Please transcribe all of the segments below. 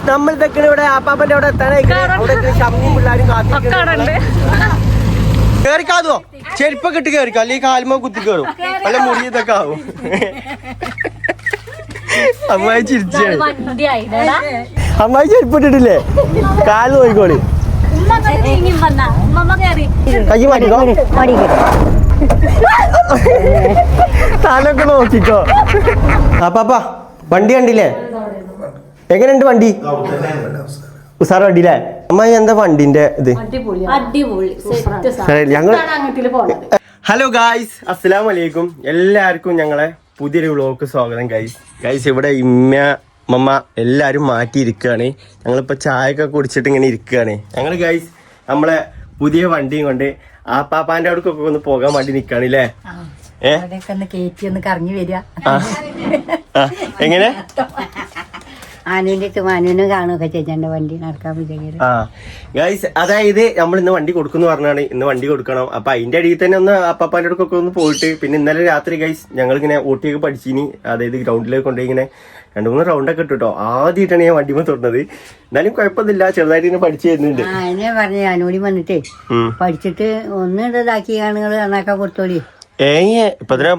നമ്മൾ ഇതൊക്കെ ഇവിടെ ആപ്പാപ്പന്റെ അവിടെ കേറിക്കാതോ ചെരുപ്പൊക്കെ ഇട്ട് കേറിക്കോ അല്ലെങ്കിൽ കാൽമ കുത്തി കയറും നല്ല മുറി ഇതൊക്കെ ആവും. അമ്മായി ചിരിച്ചാണ്. അമ്മായി ചെരുപ്പിട്ടിട്ടില്ലേ? കാല് നോക്കിക്കോളി. കൈ മാറ്റിക്കോ, തലൊക്കെ നോക്കിക്കോ. അപ്പാപ്പ വണ്ടി കണ്ടില്ലേ? എങ്ങനെയുണ്ട് വണ്ടി? ഉസാർ വണ്ടിയില്ലേ? അമ്മായി എന്താ വണ്ടിന്റെ ഇത്? ഞങ്ങൾ ഹലോ ഗായ്സ്, അസ്സലാമു അലൈക്കും. എല്ലാവർക്കും ഞങ്ങളെ പുതിയൊരു വ്ളോഗ് സ്വാഗതം. ഗൈസ് ഇവിടെ മമ്മ എല്ലാവരും മാറ്റിയിരിക്കുകയാണ്. ഞങ്ങളിപ്പോൾ ചായയൊക്കെ കുടിച്ചിട്ട് ഇങ്ങനെ ഇരിക്കുകയാണ്. ഞങ്ങൾ ഗൈസ് നമ്മളെ പുതിയ വണ്ടിയും കൊണ്ട് ആപ്പാപ്പാന്റെ അവിടേക്കൊക്കെ ഒന്ന് പോകാൻ വേണ്ടി നിൽക്കുകയാണ് അല്ലേ? കറങ്ങി വരിക. എങ്ങനെ മാനുവിനെ കാണുകയൊക്കെ ചേച്ചന്റെ വണ്ടി നടക്കാൻ പറ്റുമെങ്കിൽ. ഗൈസ് അതായത് നമ്മൾ ഇന്ന് വണ്ടി കൊടുക്കുന്നു പറഞ്ഞാണ്. ഇന്ന് വണ്ടി കൊടുക്കണം. അപ്പൊ അതിന്റെ അടിയിൽ തന്നെ ഒന്ന് അപ്പാപ്പാന്റെ അടുക്കൊക്കെ ഒന്ന് പോയിട്ട് പിന്നെ ഇന്നലെ രാത്രി ഗൈസ് ഞങ്ങളിങ്ങനെ ഓട്ടിയൊക്കെ പഠിച്ചിനി. അതായത് ഗ്രൗണ്ടിലേക്ക് കൊണ്ടുപോയി ഇങ്ങനെ 2-3 റൗണ്ടൊക്കെ ഇട്ടോ. ആദ്യമായിട്ടാണ് ഞാൻ വണ്ടിമ തൊടുന്നത്. എന്നാലും കുഴപ്പമൊന്നുമില്ല, ചെറുതായിട്ട് ഇങ്ങനെ പഠിച്ചു തരുന്നുണ്ട്. അതിനെ പറഞ്ഞു ഞാനോടി വന്നിട്ടേ പഠിച്ചിട്ട് ഒന്ന് ഇതാക്കി ആണുങ്ങൾ നന്നാക്കാൻ കൊടുത്തോളി. ഇപ്പൊ ഇതിനെ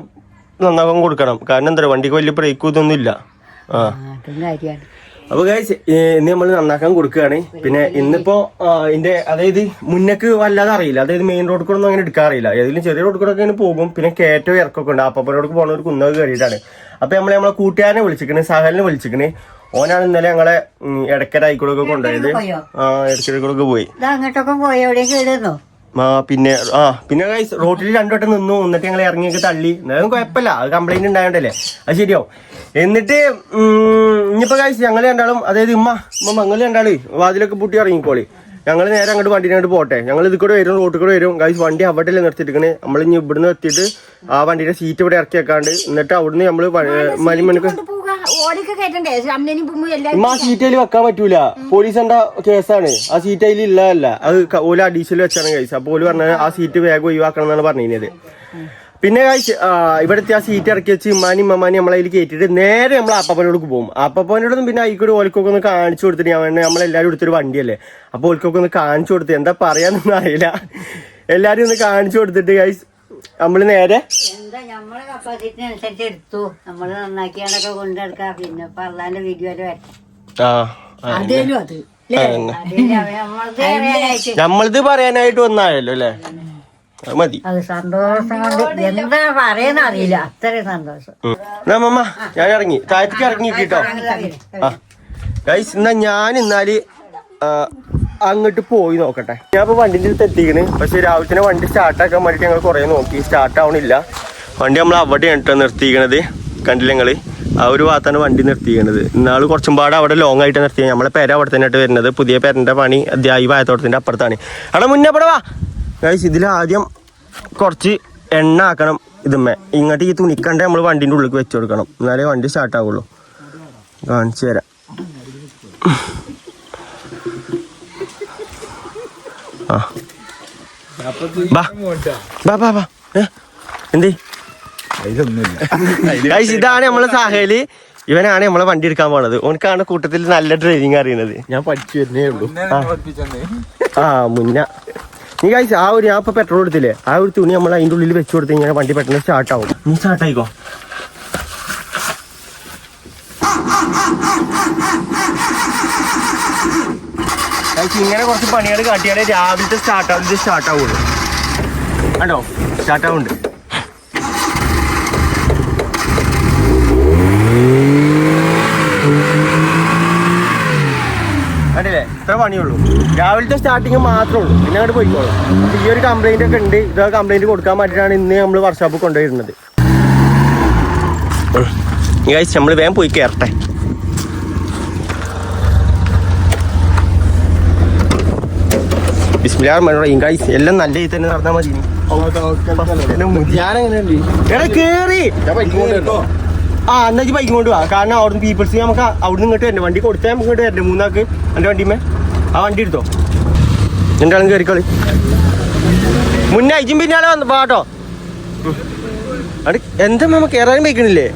നന്നാക്കാൻ കൊടുക്കണം. കാരണം എന്താ വണ്ടിക്ക് വലിയ ബ്രേക്കും ഇതൊന്നും ഇല്ല. കാര്യമാണ്. അപ്പൊ ഗൈസ് ഇന്ന് നമ്മൾ നന്നാക്കാൻ കൊടുക്കുകയാണ്. പിന്നെ ഇന്നിപ്പോ ഇതിന്റെ അതായത് മുന്നക്ക് വല്ലാതെ അറിയില്ല. അതായത് മെയിൻ റോഡ് കൂടെ ഒന്നും അങ്ങനെ എടുക്കാറില്ല. ഏതെങ്കിലും ചെറിയ റോഡ് കൂടെ ഒക്കെ പോകും. പിന്നെ കയറ്റവും ഇറക്കൊക്കെ ഉണ്ട്. അപ്പനോട് പോണ ഒരു കുന്നൊക്കെ കയറിയിട്ടാണ്. അപ്പൊ നമ്മളെ കൂട്ടുകാരനെ വിളിച്ചിക്കണ്, സഹലിനെ വിളിച്ചിക്കണ്. ഓനാണ് ഇന്നലെ ഞങ്ങളെ ഇടയ്ക്കരായിക്കൂടെ കൊണ്ടുപോയത്. ഇടയ്ക്കരായിക്കൂടെ പോയി. അങ്ങോട്ടൊക്കെ പോയി എവിടെയും കേടുന്നോ? പിന്നെ ഗൈസ് റോട്ടിൽ 2 വട്ടം നിന്നു. എന്നിട്ട് ഞങ്ങൾ ഇറങ്ങിയൊക്കെ തള്ളി. എന്നാലും കുഴപ്പമില്ല, അത് കംപ്ലൈന്റ് ഉണ്ടായോണ്ടല്ലേ, അത് ശരിയാവും. എന്നിട്ട് ഇനിയിപ്പോ ഗൈസ് ഞങ്ങൾ രണ്ടാളും, അതായത് ഞങ്ങൾ രണ്ടാള് വാതിലൊക്കെ പൂട്ടി ഇറങ്ങിക്കോളി. ഞങ്ങൾ നേരെ അങ്ങോട്ട് വണ്ടിനോട്ട് പോട്ടെ. ഞങ്ങൾ ഇത് കൂടെ വരും, റോട്ടിൽ കൂടെ വരും. ഗൈസ് വണ്ടി അവിടെ നിർത്തിയിട്ടിരിക്കണേ. നമ്മൾ ഇനി ഇവിടുന്ന് എത്തിയിട്ട് ആ വണ്ടിയുടെ സീറ്റ് ഇവിടെ ഇറക്കി വെക്കാണ്ട് എന്നിട്ട് അവിടുന്ന് നമ്മള് മലിമണിക്ക് സീറ്റയിൽ വെക്കാൻ പറ്റൂല. പോലീസിന്റെ കേസാണ്. ആ സീറ്റ് അതിൽ ഇല്ലതല്ല, അത് ഓല അഡീഷണൽ വെച്ചാണ് ഗൈസ്. അപ്പൊ ഓല് പറഞ്ഞത് ആ സീറ്റ് വേഗം ഒഴിവാക്കണം എന്നാണ് പറഞ്ഞത്. പിന്നെ ഗൈസ് ഇവിടുത്തെ ആ സീറ്റ് ഇറക്കി വെച്ച് ഇമ്മാനി നമ്മളതിൽ കയറ്റിട്ട് നേരെ നമ്മൾ അപ്പനോടൊക്കെ പോകും. അപ്പനോടൊന്നും പിന്നെ അതിക്കൂടെ ഓൽക്കൊക്കെ ഒന്ന് കാണിച്ചു കൊടുത്തിട്ട് നമ്മളെല്ലാവരും എടുത്തൊരു വണ്ടിയല്ലേ. അപ്പൊ ഓൽക്കൊക്കെ ഒന്ന് കാണിച്ചു കൊടുത്ത് എന്താ പറയാന്നൊന്നും അറിയില്ല. എല്ലാരും ഒന്ന് കാണിച്ചു കൊടുത്തിട്ട് ഗൈസ് നമ്മള് നേരെ നമ്മളെ കപ്പാസിറ്റി അനുസരിച്ച് എടുത്തു. നമ്മള് നന്നാക്കിയാണ്ടൊക്കെ കൊണ്ടെടുക്കാം. പിന്നെ പള്ളാന്റെ വീഡിയോ നമ്മളത് പറയാനായിട്ട് വന്നായല്ലോ അല്ലേ? മതി. അത് സന്തോഷം കൊണ്ട് എന്താ പറയുന്ന അറിയില്ല, അത്രയും സന്തോഷം. മമ്മ ഞാൻ ഇറങ്ങി, താഴത്തേക്ക് ഇറങ്ങി കേട്ടോ. ഗൈസ് എന്നാല് അങ്ങോട്ട് പോയി നോക്കട്ടെ. ഞാൻ ഇപ്പൊ വണ്ടിന്റെ അടുത്ത് എത്തിക്കണ്. പക്ഷെ രാവിലെ വണ്ടി സ്റ്റാർട്ടാക്കാൻ വേണ്ടിട്ട് ഞങ്ങൾ കുറെ നോക്കി, സ്റ്റാർട്ട് ആവണില്ല. വണ്ടി നമ്മൾ അവിടെയാണ് നിർത്തിക്കണത്. കണ്ടില്ല ഞങ്ങള് ആ ഒരു ഭാഗത്താണ് വണ്ടി നിർത്തിക്കണത്. ഇന്നാള് കുറച്ചും പാടെ അവിടെ ലോങ് ആയിട്ട് നിർത്തി. നമ്മളെ പേര അവിടെ തന്നെ വരുന്നത്. പുതിയ പേരന്റെ പണി ഈ വായത്തോട്ടത്തിന്റെ അപ്പുറത്താണ്. അവിടെ മുന്നേ വാ ഗൈസ്. ഇതിലാദ്യം കുറച്ച് എണ്ണ ആക്കണം. ഇതുമ്മേ ഇങ്ങോട്ട് ഈ തുണിക്കണ്ട നമ്മൾ വണ്ടിന്റെ ഉള്ളിലേക്ക് വെച്ചു കൊടുക്കണം. എന്നാലേ വണ്ടി സ്റ്റാർട്ട് ആവുള്ളൂ. കാണിച്ചു തരാം. എന്തേ ഇതാണ് നമ്മളെ സാഹേല്. ഇവനാണ് നമ്മളെ വണ്ടി എടുക്കാൻ പോണത്. ഓനക്കാണ് കൂട്ടത്തിൽ നല്ല ഡ്രൈവിംഗ് അറിയണത്. ഞാൻ പഠിച്ചു വരുന്നേ ഉള്ളൂ. മുന്നേ നീ കഴിച്ച ആ ഒരു ഞാൻ ഇപ്പൊ പെട്രോൾ എടുത്തില്ലേ, ആ ഒരു തുണി നമ്മൾ അതിന്റെ ഉള്ളിൽ വെച്ചു കൊടുത്ത് കഴിഞ്ഞാൽ വണ്ടി പെട്ടെന്ന് സ്റ്റാർട്ട് ആവും. നീ സ്റ്റാർട്ട് ആയിക്കോ. ഇങ്ങനെ കുറച്ച് പണികൾ കാട്ടിയാലേ രാവിലത്തെ സ്റ്റാർട്ട് ആവുള്ളൂ. കണ്ടോ സ്റ്റാർട്ട് ആവുന്നുണ്ട്. കണ്ടില്ലേ, ഇത്ര പണിയുള്ളൂ. രാവിലത്തെ സ്റ്റാർട്ടിങ് മാത്രമേ ഉള്ളൂ. പിന്നെ അങ്ങോട്ട് പോയിക്കോളും. അപ്പൊ ഈ ഒരു കംപ്ലൈന്റ് ഒക്കെ ഉണ്ട്. ഇത് കംപ്ലൈന്റ് കൊടുക്കാൻ വേണ്ടിയിട്ടാണ് ഇന്ന് നമ്മൾ വർക്ക്ഷോപ്പിൽ കൊണ്ടുവരുന്നത്. നമ്മൾ വേഗം പോയി കയറട്ടെ. ബിസ്മില്ലാഹിർ ഗൈസ് എല്ലാം നല്ല രീതിയിൽ തന്നെ നടന്നാൽ മതി. എടാ കേറി എന്നാ ബൈക്ക് കൊണ്ട് പോവാ. കാരണം അവിടുന്ന് പീപ്പിൾസ് നമുക്ക് അവിടുന്ന് ഇങ്ങോട്ട് വരണ്ടേ. വണ്ടി കൊടുത്താൽ നമുക്ക് ഇങ്ങോട്ട് വരണ്ടേ. 3 ആൾക്ക് എൻ്റെ വണ്ടിമേ ആ വണ്ടി എടുത്തോ. എൻ്റെ ആളും കയറിക്കളി. മുന്നേ അയച്ചും പിന്നാലെ വന്നു പാട്ടോ. അത് എന്താ മാമ കയറാനും വയ്ക്കണില്ലേ?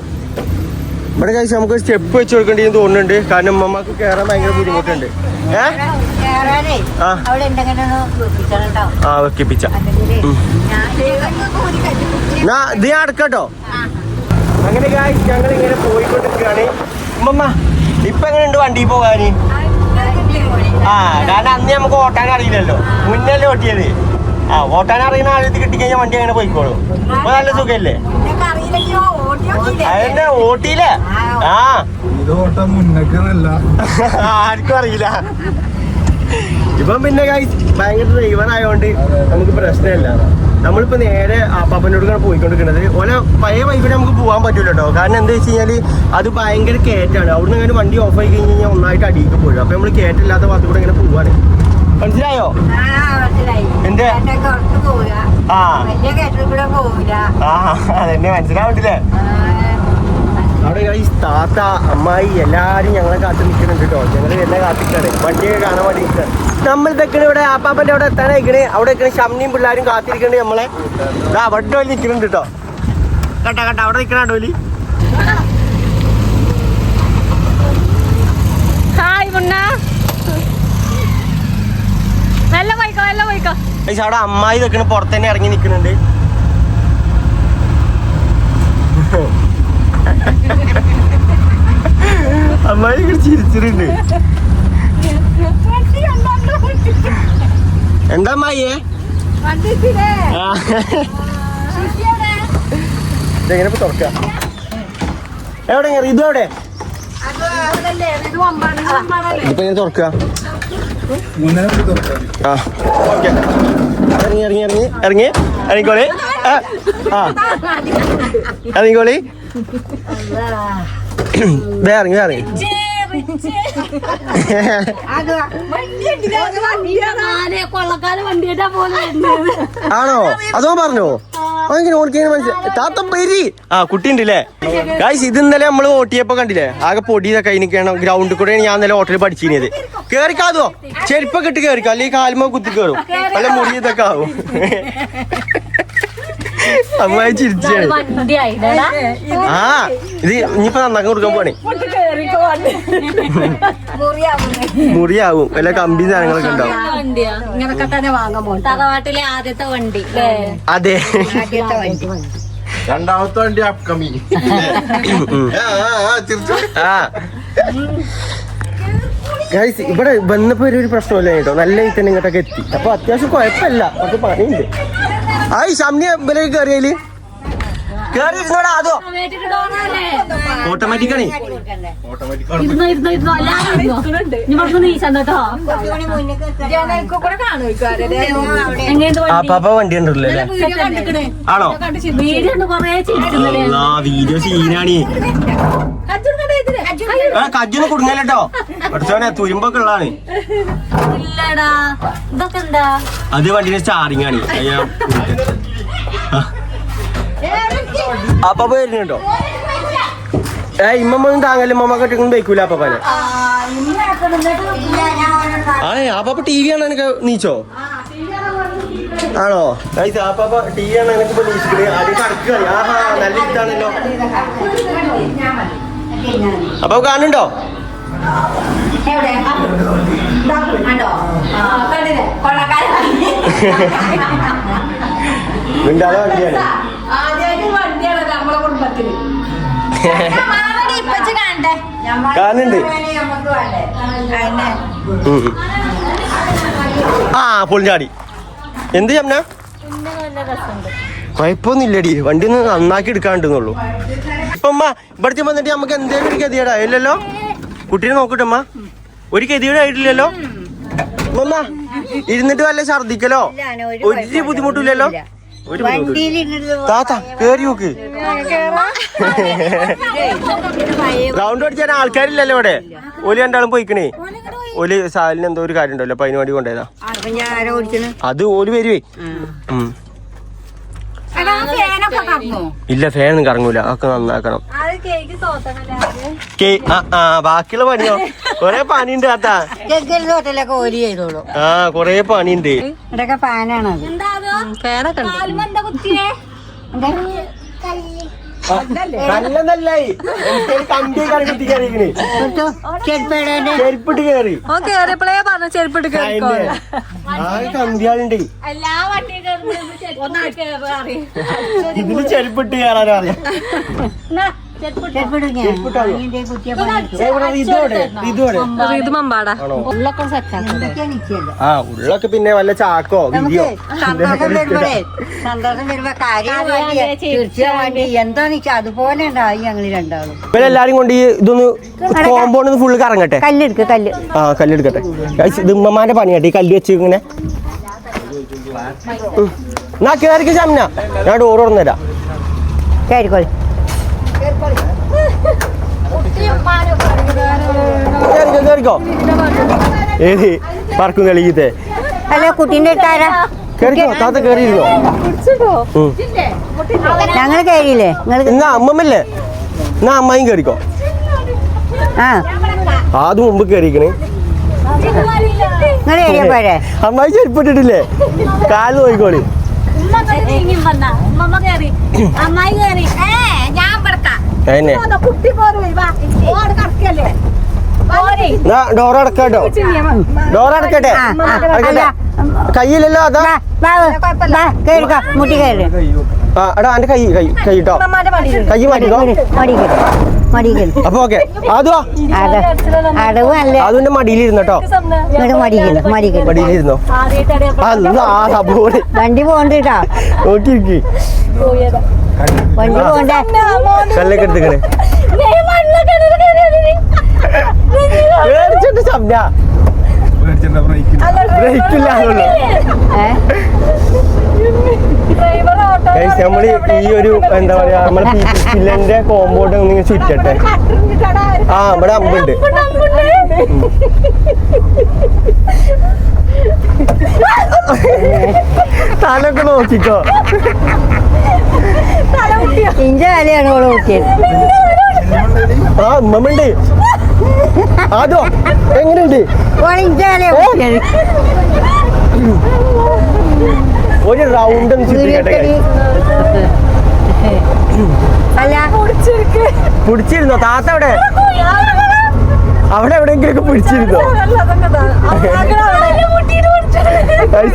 ഇവിടെ കഴിച്ച് നമുക്ക് സ്റ്റെപ്പ് വെച്ച് കൊടുക്കേണ്ടി തോന്നുന്നുണ്ട്. കാരണം ഉമ്മമാക്ക് കയറാൻ ഭയങ്കര ബുദ്ധിമുട്ടുണ്ട്. വെക്കിപ്പിച്ച ഇത് ഞാൻ അടക്കട്ടോ. അങ്ങനെ ഞങ്ങൾ ഇങ്ങനെ പോയിക്കൊണ്ടിരിക്കുകയാണ്. ഉമ്മമ്മ ഇപ്പൊ എങ്ങനെയുണ്ട് വണ്ടി പോകാന്? കാരണം അന്ന് നമുക്ക് ഓട്ടാൻ അറിയില്ലല്ലോ, മുന്നല്ലേ ഓട്ടിയത്. ഓട്ടാൻ അറിയുന്ന ആഴത്ത് കിട്ടിക്കഴിഞ്ഞാൽ വണ്ടി അങ്ങനെ പോയിക്കോളും. അപ്പൊ നല്ല സുഖല്ലേ? അതെന്നെ ഓട്ടിയില്ലേ? ആർക്കും അറിയില്ല. ഇപ്പം പിന്നെ ഭയങ്കര ഡ്രൈവർ ആയതുകൊണ്ട് നമുക്ക് പ്രശ്നമില്ല. നമ്മളിപ്പോ നേരെ ആപ്പാപ്പനോട് പോയിക്കൊണ്ടിരിക്കുന്നത്. ഓലെ പഴയ ബൈക്കിൽ നമുക്ക് പോകാൻ പറ്റൂല കേട്ടോ. കാരണം എന്താ വെച്ച് കഴിഞ്ഞാല് അത് ഭയങ്കര കയറ്റാണ്. അവിടുന്ന് ഇങ്ങനെ വണ്ടി ഓഫ് ആയി കഴിഞ്ഞ് കഴിഞ്ഞാൽ ഒന്നായിട്ട് അടിയിലേക്ക് പോരും. അപ്പൊ നമ്മള് കയറ്റില്ലാത്ത ഭാഗത്ത് കൂടെ ഇങ്ങനെ പോവാണ്. മനസ്സിലായോ? എന്റെ അതെന്നെ മനസ്സിലാവണ്ടില്ലേ? അവിടെ താത്ത അമ്മായി എല്ലാരും ഞങ്ങളെ കാത്തു നിൽക്കുന്നുണ്ട് കേട്ടോ. ഞങ്ങള് എന്നെ കാത്തിക്കാണ്, വണ്ടിയൊക്കെ കാണാൻ വേണ്ടി നിൽക്കാണ്. നമ്മൾ ഇതൊക്കെ ഇവിടെ ആപ്പാപ്പന്റെ അവിടെ എത്താനായിക്കണ്. അവിടെ ഷംനിയും പിള്ളേരും കാത്തിരിക്കണ്ട് നമ്മളെ. അവിടെ വലി നിൽക്കുന്നുണ്ട് കേട്ടോ. കേട്ടാ അവിടെ നിൽക്കണ ഡോലി. അവിടെ അമ്മായി നിൽക്കണ പുറത്തന്നെ ഇറങ്ങി നിൽക്കുന്നുണ്ട്. അമ്മായി ചിരിച്ചിട്ടുണ്ട്. എന്താ അമ്മായിയെ ഇതെങ്ങനെ തുറക്ക? എവിടെ ഇതെവിടെ ഇപ്പൊ ഇങ്ങനെ തുറക്ക? ഇറങ്ങിക്കോളി ഇറങ്ങിക്കോളി. ഇറങ്ങി ആണോ? അതോ പറഞ്ഞോ? അങ്ങനെ ഓടിക്കാൻ മനസ്സിലായി. താത്ത പേരി കുട്ടിയുണ്ടല്ലേ ഗായ്സ്. ഇത് ഇന്നലെ നമ്മള് ഓട്ടിയപ്പോ കണ്ടില്ലേ, ആകെ പൊടി ഇതൊക്കെ കഴിഞ്ഞിരിക്കണം. ഗ്രൗണ്ടിൽ കൂടെയാണ് ഞാൻ ഇന്നലെ ഓട്ടോയിൽ പഠിച്ചിരുന്നത്. കേറിക്കാതോ ചെരുപ്പൊക്കെ ഇട്ട് കേറിക്കോ, അല്ലെങ്കിൽ കാൽമ കുത്തി കയറും, നല്ല മുടി ഇതൊക്കെ ആവും. അമ്മായി ചിരിച്ചാണ്. ഇത് ഇനിയിപ്പോ നന്നാക്കാൻ കൊടുക്കാൻ പോണേ, മുറിയാവും. വല്ല കമ്പി സാധനങ്ങളൊക്കെ ഉണ്ടാവും. തറവാട്ടിലെ ആദ്യത്തെ വണ്ടി. അതെ, രണ്ടാമത്തെ വണ്ടി അപ്കമിങ്. ഇവിടെ വന്നപ്പോ ഒരു പ്രശ്നമല്ല കേട്ടോ. നല്ല തന്നെ ഇങ്ങോട്ടൊക്കെ എത്തി. അപ്പൊ അത്യാവശ്യം കുഴപ്പമില്ല, കുറച്ച് പണിയുണ്ട്. ഷംനി ഇവരൊക്കെ കയറിയാല് കേറിയിരുന്നോടാ. അതോ ഓട്ടോമാറ്റിക്കാണേ. പാപ്പ വണ്ടി ഉണ്ടല്ലോ അല്ലേ? ആണോ? വീഡിയോ സീനാണി. കജ്ജൊന്നും കുടുങ്ങല്ലോ പഠിച്ചോനെ, തുരുമ്പൊക്കെ ഉള്ളതാണ്. അത് വണ്ടിയുടെ സ്റ്റാറിങ് ആണ്. അപ്പാപ്പ വരുന്നുണ്ടോ? ഇമ്മൊന്നും താങ്ങല്ലേ, ഇമ്മ കെട്ടിക്കൊണ്ട് ബൈക്കൂല അപ്പാപ്പനെ. അപ്പാപ്പ ടി വി ആണ് എനിക്ക് നീച്ചോ? ആണോ? അപ്പാപ്പ ടി വി ആണ് എനിക്ക് ഇപ്പൊ നീച്ചിട്ട് അത് കടക്കുകയാണ്. ആഹാ, നല്ല ഇതാണല്ലോ. അപ്പൊ കാണുന്നുണ്ടോ? മിണ്ടാതെ വണ്ടിയാണ്. കാണുന്നുണ്ട്. പൊളിഞ്ഞാടി. എന്ത് ചമ്മ? കുഴപ്പമൊന്നുമില്ലടി, വണ്ടി ഒന്ന് നന്നാക്കി എടുക്കാണ്ടെന്നുള്ളൂ. ഇപ്പൊ അമ്മ ഇവിടുത്തെ വന്നിട്ട് നമുക്ക് എന്തേലും ഒരു ഗതികേടാ ഇല്ലല്ലോ? കുട്ടീനെ നോക്കട്ടമ്മ, ഒരു ഗതികേട് ആയിട്ടില്ലല്ലോ? അമ്മ ഇരുന്നിട്ട് വല്ല ഛർദിക്കലോ ഒരു ബുദ്ധിമുട്ടില്ലല്ലോ? ഒരു താത്ത കേറി നോക്ക്. റൗണ്ട് അടിച്ചാൽ ആൾക്കാരില്ലല്ലോ ഇവിടെ. ഓല് രണ്ടാളും പോയിക്കണേ. ഓല് സാലിന് എന്തോ ഒരു കാര്യം ഉണ്ടല്ലോ, അപ്പൊ അതിന് വേണ്ടി കൊണ്ടുപോയതാ. അത് ഓല് വരുവേ. ഇല്ല, ഫാനൊന്നും കറങ്ങൂല, അതൊക്കെ നന്നാക്കണം. ബാക്കിയുള്ള പണിയോ? കൊറേ പണിയുണ്ട് താത്ത. കൊറേ പണിയുണ്ട്. ഇതൊക്കെ ഫാനാണ്. നല്ലതല്ലായി കമ്പി കറക്കി കയറിക്കണേ ചെരുപ്പിട്ട് കയറി ആകെ കമ്പിയാളുണ്ട് ഇതിന് ചെരുപ്പിട്ട് കയറാനും അറിയാം ആ ഉള്ളൊക്കെ പിന്നെ വല്ല ചാക്കോ വിരിയോ സന്തോഷം വരുമ്പോ എന്താന്ന് വെച്ചാ അതുപോലെ ഉണ്ടായി ഞങ്ങള് രണ്ടാളും. എല്ലാരും കൊണ്ട് ഇതൊന്ന് കോമ്പൗണ്ട് ഫുള്ള് കറങ്ങട്ടെ. കല്ലെടുക്ക് കല്ല്. ആ കല്ലെടുക്കട്ടെ. ഇത് ഉമ്മമാന്റെ പണിയാട്ടെ ഈ കല്ല് വെച്ച് ഇങ്ങനെ. എന്നാ കേറിക്ക് ശമന, ഞാൻ ഡോർ തുറന്നുതരാം. കേറിക്കോളി. കേറിക്കോ. ഏത് പറക്കും കളിക്കത്തെ അല്ല കുട്ടീന്റെ അടുത്താരാ? കേറിക്കോ. താത്ത കേറിയിരുന്നോ? ഞങ്ങള് കയറിയില്ലേ? എന്നാ അമ്മമ്മല്ലേ? എന്നാ അമ്മായും കേറിക്കോ. ആ അത് മുമ്പ് കേറിക്കണേ. നിങ്ങൾ കയറിയ പോരെ? അമ്മായി ചെരുപ്പിട്ടിട്ടില്ലേ? കാല് നോക്കിക്കോളി. ഡോർ അടക്കാട്ടോ. ഡോർ അടക്കട്ടെ. കയ്യിലല്ലോ അതാ. മുട്ടി കയറി. ആ എടാ എന്റെ കൈ കേട്ടോ. കൈ മാറ്റിക്കോ. അപ്പൊ ഓക്കെ. അതുവാ അതിന്റെ മടിയിലിരുന്നോ. മടിയിലിരുന്നോ. വണ്ടി പോകണ്ടോ? നോക്കിയിരിക്കി. വണ്ടി പോകണ്ടേ? കല്ലൊക്കെ എടുത്തിക്കണേ. പേടിച്ചിട്ട് ശബ്ദ ബ്രേക്കില്ല. നമ്മള് ഈ ഒരു എന്താ പറയാ നമ്മളെ പില്ലന്റെ കോമ്പൗണ്ട് ഒന്ന് ചുറ്റട്ടെ. ആ ഇവിടെ അമ്പുണ്ട്. തലൊക്കെ നോക്കിക്കോ. ഇഞ്ച വിലയാണ് ഓള് നോക്കിയത്. ആ ഉമ്മണ്ട്. അതോ എങ്ങനെയുണ്ട്? ഇഞ്ച വില ഒരു റൗണ്ട് പിടിച്ചിരുന്നോ താത്ത? അവിടെ എവിടെയെങ്കിലും ഒക്കെ പിടിച്ചിരുന്നോ?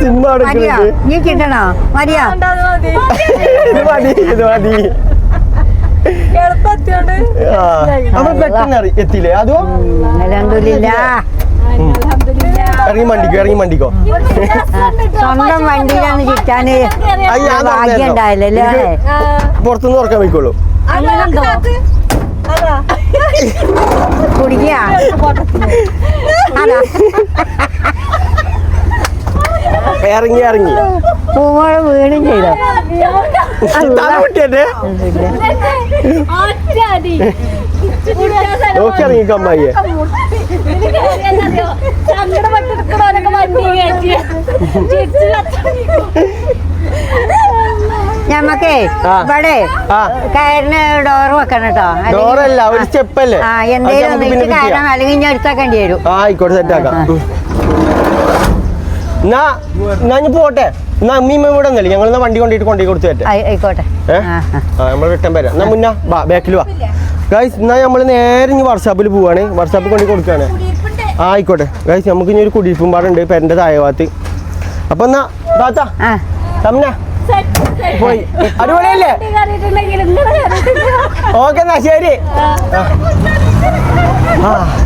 സിനിമ നീ കിട്ടണോ? മതിയോ? ഇത് മതി, ഇത് മതി. നമ്മൾ പെട്ടെന്ന് എത്തിയില്ലേ? അതോ ഇറങ്ങി മണ്ടിക്കോ. സ്വന്തം വണ്ടിയിലാണ് കിട്ടാന് ഭാഗ്യം ഉണ്ടായില്ലേ? പുറത്തുനിന്ന് തുറക്കാൻ വയ്ക്കുള്ളൂ. കുടിക്കുക ഇറങ്ങി പൂമഴ വീണും ചെയ്തോ? കുട്ടിയല്ലേ നോക്കി ഇറങ്ങിക്കോ അമ്മായിയെ. ഞമ്മക്കേ ഇവിടെ കയറിന് ഡോർ വെക്കണം കേട്ടോ. ഡോറല്ല ഒരു സ്റ്റെപ്പല്ലേ. ആ എന്തെങ്കിലും കയറാൻ അല്ലെങ്കിൽ ഇനി എടുത്താക്കേണ്ടി വരും. ആയിക്കോട്ടെ സെറ്റാക്കാം. എന്നാ ഞാൻ പോട്ടെ. എന്നാ അമ്മീമ്മ ഇവിടെ ഒന്നല്ലേ ഞങ്ങൾ വണ്ടി കൊണ്ടുപോയി കൊടുത്തു തരട്ടെ. ആയിക്കോട്ടെ. നമ്മൾ റിട്ടേൺ വരാം. എന്നാ മുന്നാ ബാക്കിൽ വാ ഗൈസ്. എന്നാ നമ്മൾ നേരെ ഇനി വർക്ക്ഷോപ്പിൽ പോവാണ്. വർക്ക്ഷോപ്പിൽ കൊണ്ട് കൊടുക്കുകയാണ്. ആയിക്കോട്ടെ ഗൈസ്. നമുക്ക് ഇനി ഒരു കുടിയിരിപ്പും പാടുണ്ട് പെരൻ്റെ താഴെ ഭാഗത്ത്. അപ്പൊ എന്നാ താത്ത തമ്മ പോയി. അടിപൊളിയല്ലേ? ഓക്കെ എന്നാ ശരി.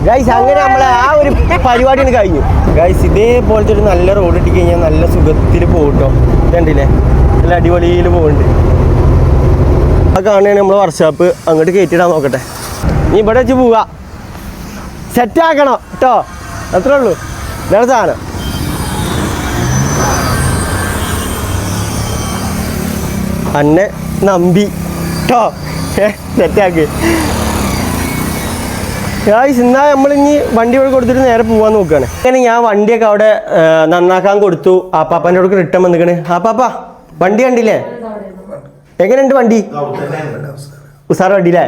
ഗൈസ് അങ്ങനെ നമ്മളെ ആ ഒരു പരിപാടിയാണ് കഴിഞ്ഞു ഗൈസ്. ഇതേപോലത്തെ ഒരു നല്ല റോഡ് ഇട്ട് കഴിഞ്ഞാൽ നല്ല സുഖത്തിൽ പോകട്ടോ. കണ്ടില്ലേ നല്ല അടിപൊളിയിൽ പോകുന്നുണ്ട്. ആ കാണുകയാണ് നമ്മളെ വർക്ക്ഷോപ്പ്. അങ്ങോട്ട് കയറ്റിയിടാൻ നോക്കട്ടെ. നീ ഇവിടെ വെച്ച് പോവാ സെറ്റാക്കണം കേട്ടോ. അത്രേ ഉള്ളൂ. ഇതാണ് സാധനം. അന്നെ നമ്പി കേട്ടോ. സെറ്റാക്ക് ഗൈസ്. എന്നാ നമ്മളിനി വണ്ടി ഇവിടെ കൊടുത്തിട്ട് നേരെ പോവാൻ നോക്കുകയാണ്. അങ്ങനെ ഞാൻ വണ്ടിയൊക്കെ അവിടെ നന്നാക്കാൻ കൊടുത്തു. ആപ്പാപ്പൻ്റെ അവിടെ റിട്ടേൺ വന്നിക്കണ്. ആപ്പാപ്പ വണ്ടി കണ്ടില്ലേ? എങ്ങനെയുണ്ട് വണ്ടി? ഉസാർ വണ്ടിയില്ലേ?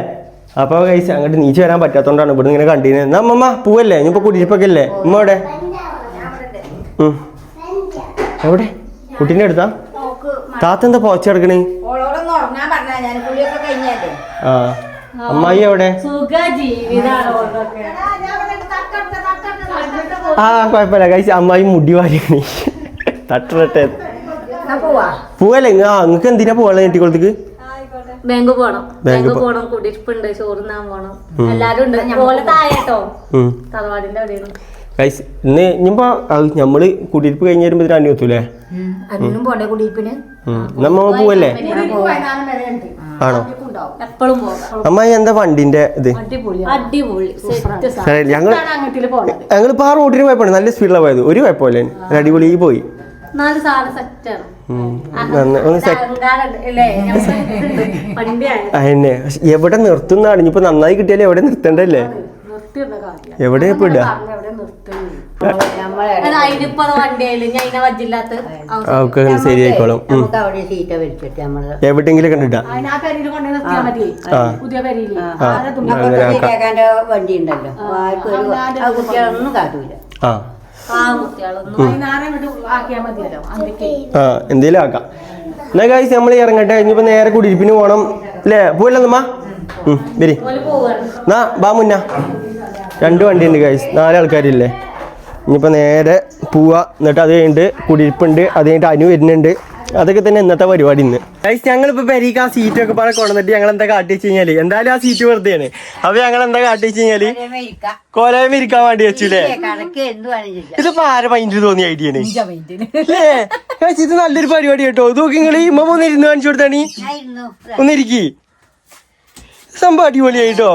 അപ്പോൾ ഗൈസ് അങ്ങോട്ട് നീച്ച് വരാൻ പറ്റാത്തതുകൊണ്ടാണ് ഇവിടെ ഇങ്ങനെ കണ്ടിരുന്നത്. എന്നാ അമ്മമ്മ പോവല്ലേ? ഇനിയിപ്പോൾ കുടിയിരിപ്പൊക്കെ അല്ലേ? ഉമ്മ എവിടെ? എവിടെ? കുട്ടീൻ്റെ അടുത്താ? താത്ത എന്താ പോച്ചെടുക്കണേ? ഓളോടൊന്നും ഉറങ്ങാൻ പറഞ്ഞാ ഞാൻ കുളിയൊക്കെ കഴിഞ്ഞല്ലേ. ആ അമ്മായി എവിടെ? ആ കുഴപ്പമില്ല കഴിച്ച് അമ്മായി മുടി വാരിക്കണേ തട്ടട്ടെ പോവല്ലേ? ആ നിങ്ങക്ക് എന്തിനാ പോവാ നെറ്റിക്കുളത്തേക്ക്? ബാങ്ക് പോണം കുടിയിരിപ്പുണ്ട് ചോറുന്നാൻ പോണം എല്ലാരും ഉണ്ട് പോലെ താഴെട്ടോ തറവാടിന്റെ അവിടെയാണ്. ഗൈസ് ഇന്ന് ഇനിയിപ്പോ നമ്മള് കുടിയിരിപ്പ് കഴിഞ്ഞ് വരുമ്പോ അന്നു എത്തൂലേ? അന്നും പോണ്ടേ കുടിയിരിപ്പിന്? നമ്മ പോവല്ലേ? ആണോ? എപ്പോഴും പോകാം. അമ്മായി എന്താ വണ്ടിന്റെ ഇത്? അടിപൊളി ഞങ്ങളിപ്പോ ആ റോഡിന് പോയപ്പോ നല്ല സ്പീഡിലാണ് പോയത്. ഒരു കുഴപ്പമില്ലേ, അടിപൊളി പോയി. നാല് സാധനം സെറ്റാണ്. അതന്നെ എവിടെ നിർത്തുന്നതാണ് ഇനിയിപ്പോ നന്നായി കിട്ടിയാലേ എവിടെ നിർത്തണ്ടല്ലേ? എവിടെ ഇടാ ശരിയായിക്കോളും. എവിടെയെങ്കിലും കണ്ടിട്ടാ വണ്ടി ഉണ്ടല്ലോ കുട്ടികളൊന്നും കാട്ടൂല. എന്തേലും ആക്കാം. എന്നാ ഗൈസ് നമ്മൾ ഇറങ്ങട്ടെ. ഇനിയിപ്പോ നേരെ കുടിയിരിപ്പിന് പോണം അല്ലേ? പോയില്ലെന്നമ്മ വരി എന്നാ ബാ മുന്ന. 2 വണ്ടി ഉണ്ട് ഗൈസ്, 4 ആൾക്കാരില്ലേ. ഇനിയിപ്പോ നേരെ പോവാ. എന്നിട്ട് അത് കഴിഞ്ഞിട്ട് കുടിയിരിപ്പുണ്ട്, അത് കഴിഞ്ഞിട്ട് അനു വരുന്നുണ്ട്. അതൊക്കെ തന്നെ ഇന്നത്തെ പരിപാടി. ഇന്ന് ഗൈസ് ഞങ്ങളിപ്പോ പെരീക്ക് ആ സീറ്റൊക്കെ പാടെ കൊണ്ടുവന്നിട്ട് ഞങ്ങൾ എന്താ കാട്ടി വെച്ച് കഴിഞ്ഞാല് എന്തായാലും ആ സീറ്റ് വെറുതെയാണ്. അപ്പൊ ഞങ്ങൾ എന്താ കാട്ടി വെച്ച് കഴിഞ്ഞാല് കോലയം ഇരിക്കാൻ വേണ്ടി വെച്ചില്ലേ. ഇതിപ്പോ ആരെ മൈൻഡിൽ തോന്നിയ ഐഡിയ ആണ് അല്ലേ? ഗൈസ് ഇത് നല്ലൊരു പരിപാടി കേട്ടോ. ഇത് നോക്കി നിങ്ങൾ ഇമ്മ ഒന്ന് ഇരുന്ന് കാണിച്ചു കൊടുത്താണ്. ഒന്നിരിക്കി സംഭവം അടിപൊളിയായിട്ടോ.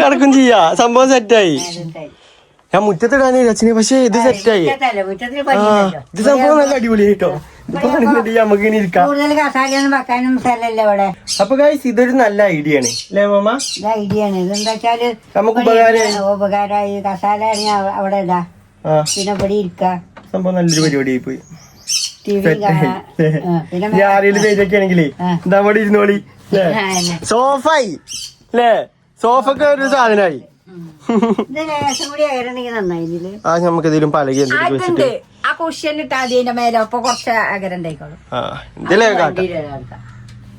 കടക്കും ചെയ്യാ. സംഭവം സെറ്റായി. ഞാൻ മുറ്റത്തിടാനേ രചന, പക്ഷെ ഇത് സെറ്റായി. ഇത് സംഭവം നല്ല അടിപൊളിയായിട്ടോ. നമുക്ക് ഇനി ഇരിക്കാം. അപ്പൊ ഗൈസ് ഇതൊരു നല്ല ഐഡിയ ആണ് അല്ലേ മാമ? ഐഡിയ ആണ്. ഇതെന്താ വെച്ചാല് നമുക്ക് ഉപകാരമായി. കസാല അവിടെ ഇടാ, പിന്നെ ഇവിടെ ഇരിക്കാം. സംഭവം നല്ലൊരു പരിപാടിയായി പോയി. ടി വി പിന്നെ ആരെങ്കിലും പേരൊക്കെ ആണെങ്കിലേ എന്താ അവിടെ ഇരുന്നോളി. സോഫായി അല്ലേ? സോഫൊക്കെ ഒരു സാധനമായി. ആ നമുക്ക് എന്തെങ്കിലും പലകി വെച്ചിട്ട് ആ കുഷ്യൻ ഇട്ടാ അതിന്റെ മേലെ അപ്പൊ കുറച്ച് അകരം ഉണ്ടായിക്കോളും.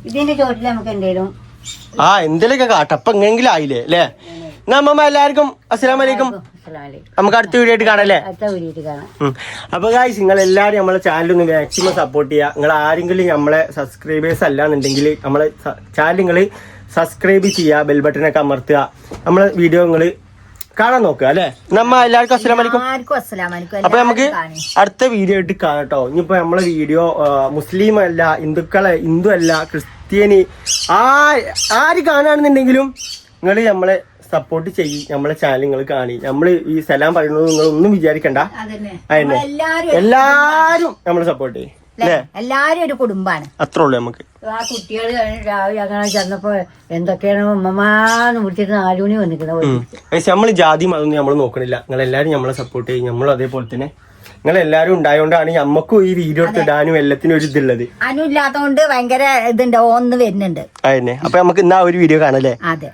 ഇതിന്റെ ചോട്ടിൽ നമുക്ക് എന്തേലും എന്തെങ്കിലുമൊക്കെ കാട്ടാം. അപ്പൊ എങ്ങനെങ്കിലും ആയില്ലേ അല്ലേ? നമ്മ എല്ലാവർക്കും അസ്സലാമു അലൈക്കും. നമുക്ക് അടുത്ത വീഡിയോ ആയിട്ട് കാണാം അല്ലേ? അപ്പൊ ഗായ്സ് നിങ്ങൾ എല്ലാവരും നമ്മളെ ചാനൽ ഒന്ന് മാക്സിമം സപ്പോർട്ട് ചെയ്യുക. നിങ്ങൾ ആരെങ്കിലും നമ്മളെ സബ്സ്ക്രൈബേഴ്സ് അല്ലാന്നുണ്ടെങ്കിൽ നമ്മളെ ചാനൽ നിങ്ങൾ സബ്സ്ക്രൈബ് ചെയ്യുക, ബെൽ ബട്ടനൊക്കെ അമർത്തുക, നമ്മളെ വീഡിയോ നിങ്ങൾ കാണാൻ നോക്കുക അല്ലെ? നമ്മ എല്ലാവർക്കും അസ്സലാമു അലൈക്കും. അപ്പൊ നമുക്ക് അടുത്ത വീഡിയോ ആയിട്ട് കാണാം കേട്ടോ. ഇനിയിപ്പോ നമ്മളെ വീഡിയോ മുസ്ലിം അല്ല, ഹിന്ദു അല്ല, ക്രിസ്ത്യാനി ആര് കാണുകയാണെന്നുണ്ടെങ്കിലും നിങ്ങൾ നമ്മളെ സപ്പോർട്ട് ചെയ്യും. നമ്മളെ ചാനൽ നിങ്ങൾ കാണി. നമ്മള് ഈ സലാം പറയുന്നത് നിങ്ങൾ ഒന്നും വിചാരിക്കണ്ട. അതന്നെ എല്ലാരും നമ്മളെ സപ്പോർട്ട് ചെയ്യും. എല്ലാരും ഒരു കുടുംബാണ്. അത്രേ ഉള്ളൂ നമുക്ക്. ആ കുട്ടികള് രാവിലെ അങ്ങനെ ചെന്നപ്പോ എന്തൊക്കെയാണ് ഉമ്മമാന്ന് വിളിച്ചിട്ട് 4 മണി വന്നിരിക്കുന്നത്. നമ്മള് ജാതി മതം നമ്മൾ നോക്കണില്ല. നിങ്ങൾ എല്ലാരും നമ്മളെ സപ്പോർട്ട് ചെയ്യും. നമ്മളും അതേപോലെ തന്നെ നിങ്ങൾ എല്ലാരും ഉണ്ടായോണ്ടാണ് നമ്മക്കും ഈ വീഡിയോ ഇടാനും എല്ലാത്തിനും ഒരു ഇതുള്ളത്. അനു ഇല്ലാത്തോണ്ട് ഭയങ്കര ഇതുണ്ട്, ഓന്ന് വരുന്നുണ്ട്. അതന്നെ. അപ്പൊ നമുക്ക് ഇന്നാ ഒരു വീഡിയോ കാണാല്ലേ? അതെ.